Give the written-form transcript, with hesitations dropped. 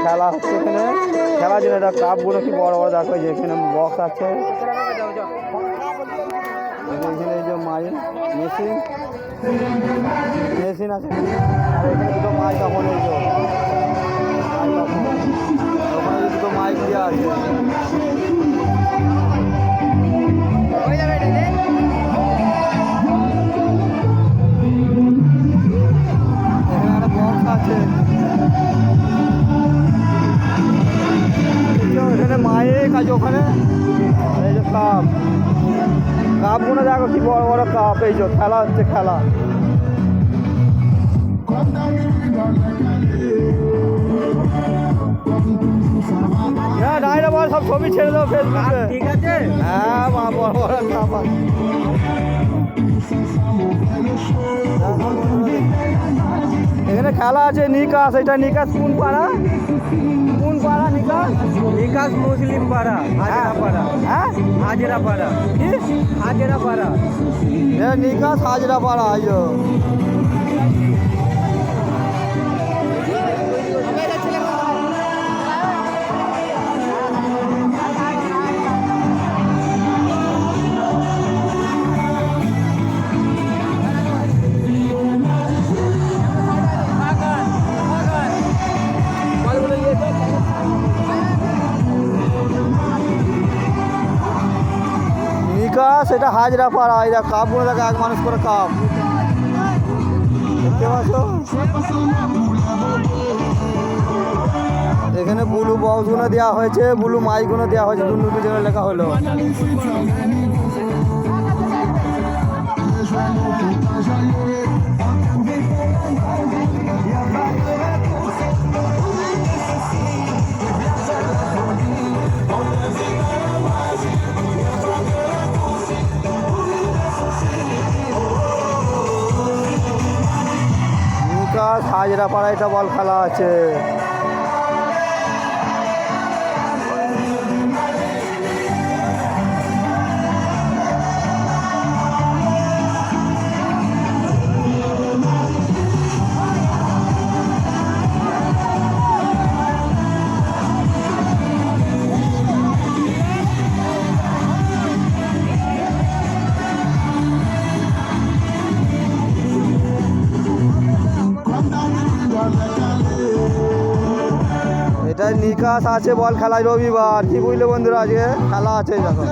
খেলা হচ্ছে এখানে, খেলার জন্য এটা কাপগুলো কি বড় বড় দেখো, যে এখানে বক্স আছে, এখানে এই যে মাইক মেশিন মেশিন আছে, আর এখানে দুটো মাইক এখন এই যে ওখানে দুটো মাইক দেওয়া আছে। এখানে মাইক আছে, ওখানে এই যে কাপগুলো দেখো কি বড় বড় কাপ, এই যে খেলা হচ্ছে খেলা। হ্যাঁ ডাইরে বল, সব ছবি ছেড়ে দাও ফেসবুকে, ঠিক আছে? হ্যাঁ মা বড় বড় কাপ আছে। এখানে খেলা আছে নিকাশ, এটা নিকাশ কোন পাড়া? কোন পাড়া নিকাশ? নিকাশ মুসলিম পাড়া, হাজরা পাড়া। হ্যাঁ হাজরা পাড়া, কি হাজরা পাড়া? নিকাশ হাজরা পাড়া। আইও সেটা হাজরা পাড়া। এরা কাপগুলো দেখে এক মানুষ করে কাপ দেখতে পাচ্ছ। এখানে ব্লু বক্সগুলো দেওয়া হয়েছে, ব্লু মাইকগুলো দেওয়া হয়েছে, দুটো জায়গায় লেখা হলো। হাজরা পাড়া এটা বল খেলা আছে। এটা নিকাশ আছে বল খেলায় রবিবার, কি বুঝলে বন্ধুরা? আজকে খেলা আছে দেখো।